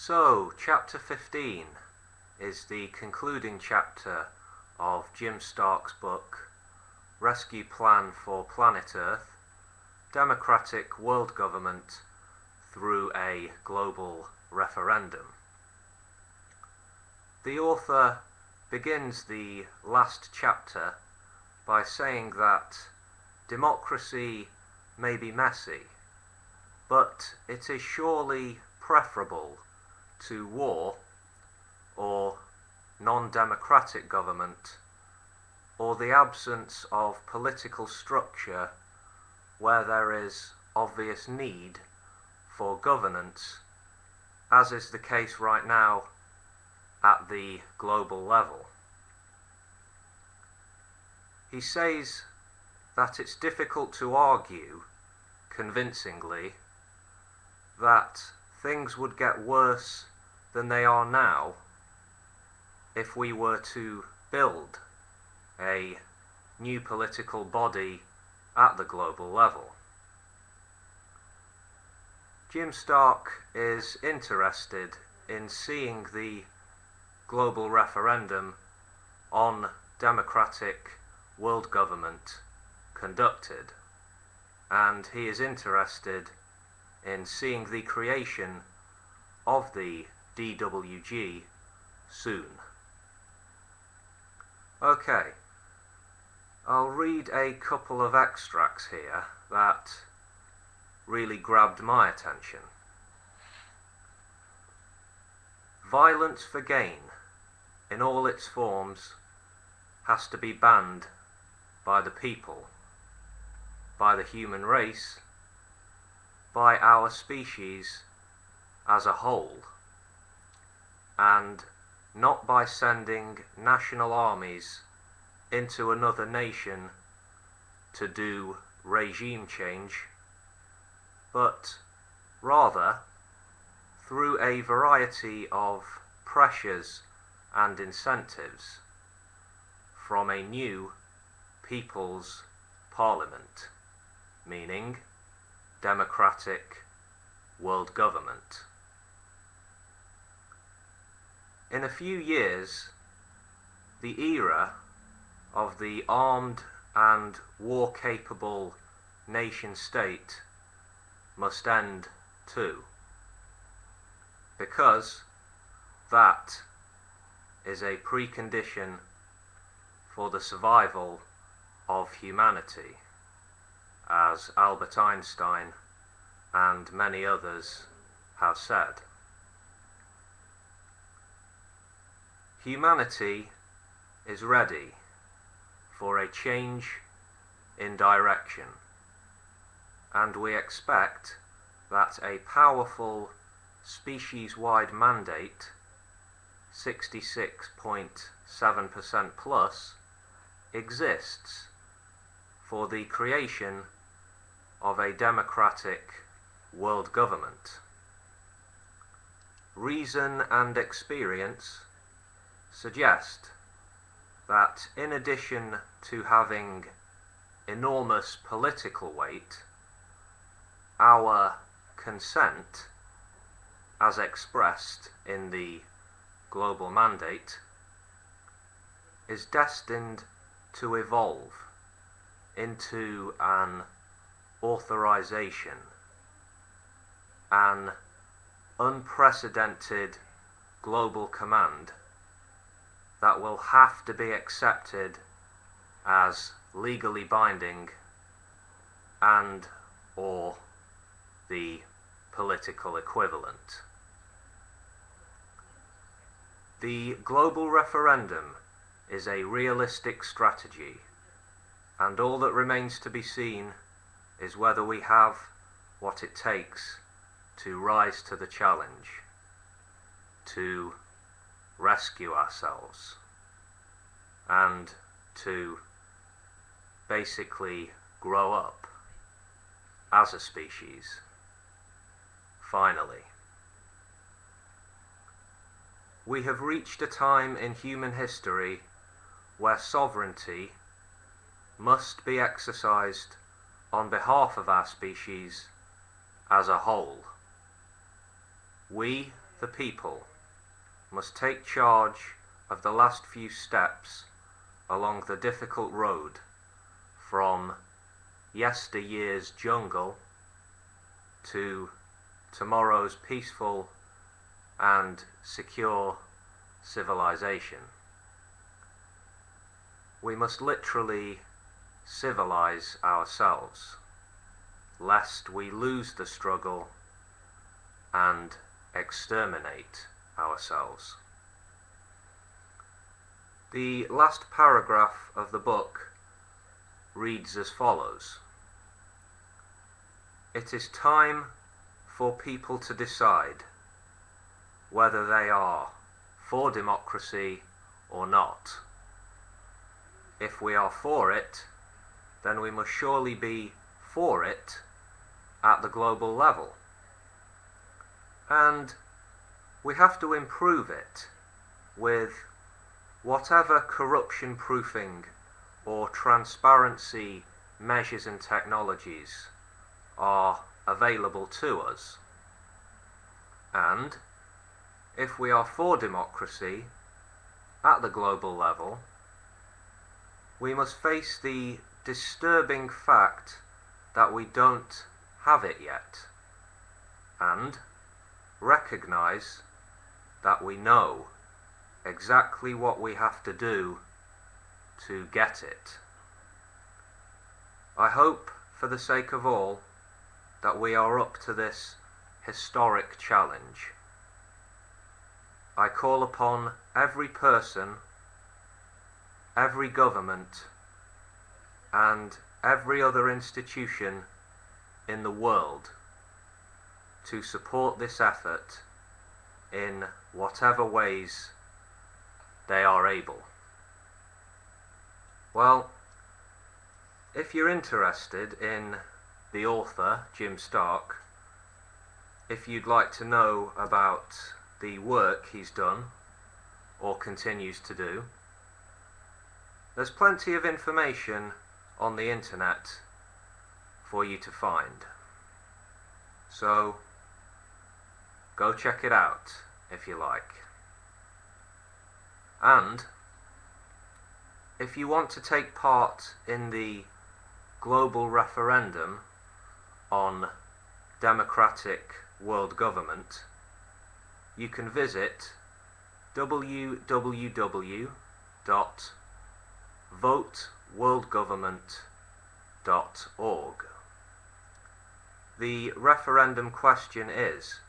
So, chapter 15 is the concluding chapter of Jim Stark's book, Rescue Plan for Planet Earth, Democratic World Government Through a Global Referendum. The author begins the last chapter by saying that democracy may be messy, but it is surely preferable to war or non-democratic government or the absence of political structure where there is obvious need for governance, as is the case right now at the global level. He says that it's difficult to argue convincingly that things would get worse than they are now if we were to build a new political body at the global level. Jim Stark is interested in seeing the global referendum on democratic world government conducted, and he is interested in seeing the creation of the DWG soon. Okay, I'll read a couple of extracts here that really grabbed my attention. Violence for gain, in all its forms, has to be banned by the people, by the human race, by our species as a whole, and not by sending national armies into another nation to do regime change, but rather through a variety of pressures and incentives from a new People's Parliament, meaning democratic world government. In a few years, the era of the armed and war-capable nation-state must end too, because that is a precondition for the survival of humanity, as Albert Einstein and many others have said. Humanity is ready for a change in direction, and we expect that a powerful species-wide mandate, 66.7% plus, exists for the creation of a democratic world government. Reason and experience suggest that in addition to having enormous political weight, our consent, as expressed in the global mandate, is destined to evolve into an authorization, an unprecedented global command that will have to be accepted as legally binding and or the political equivalent. The global referendum is a realistic strategy, and all that remains to be seen is whether we have what it takes to rise to the challenge, to rescue ourselves, and to basically grow up as a species, finally. We have reached a time in human history where sovereignty must be exercised on behalf of our species as a whole. We, the people, must take charge of the last few steps along the difficult road from yesteryear's jungle to tomorrow's peaceful and secure civilization. We must literally civilize ourselves, lest we lose the struggle and exterminate ourselves. The last paragraph of the book reads as follows: "It is time for people to decide whether they are for democracy or not. If we are for it, then we must surely be for it at the global level. And we have to improve it with whatever corruption proofing or transparency measures and technologies are available to us. And if we are for democracy at the global level, we must face the disturbing fact that we don't have it yet, and recognize that we know exactly what we have to do to get it. I hope, for the sake of all, that we are up to this historic challenge. I call upon every person, every government, and every other institution in the world to support this effort in whatever ways they are able." Well, if you're interested in the author, Jim Stark, if you'd like to know about the work he's done or continues to do, there's plenty of information on the internet for you to find. So go check it out if you like. And if you want to take part in the global referendum on democratic world government, you can visit www.voteworldgovernment.org. The referendum question is: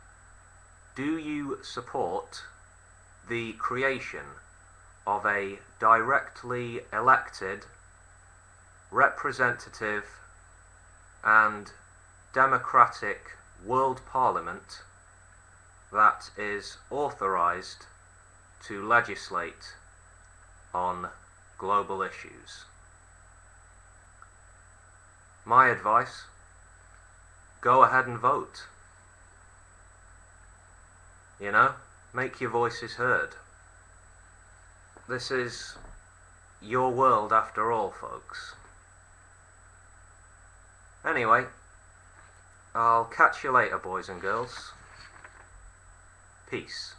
do you support the creation of a directly elected, representative, and democratic world parliament that is authorized to legislate on global issues? My advice: go ahead and vote. You know, make your voices heard. This is your world after all, folks. Anyway, I'll catch you later, boys and girls. Peace.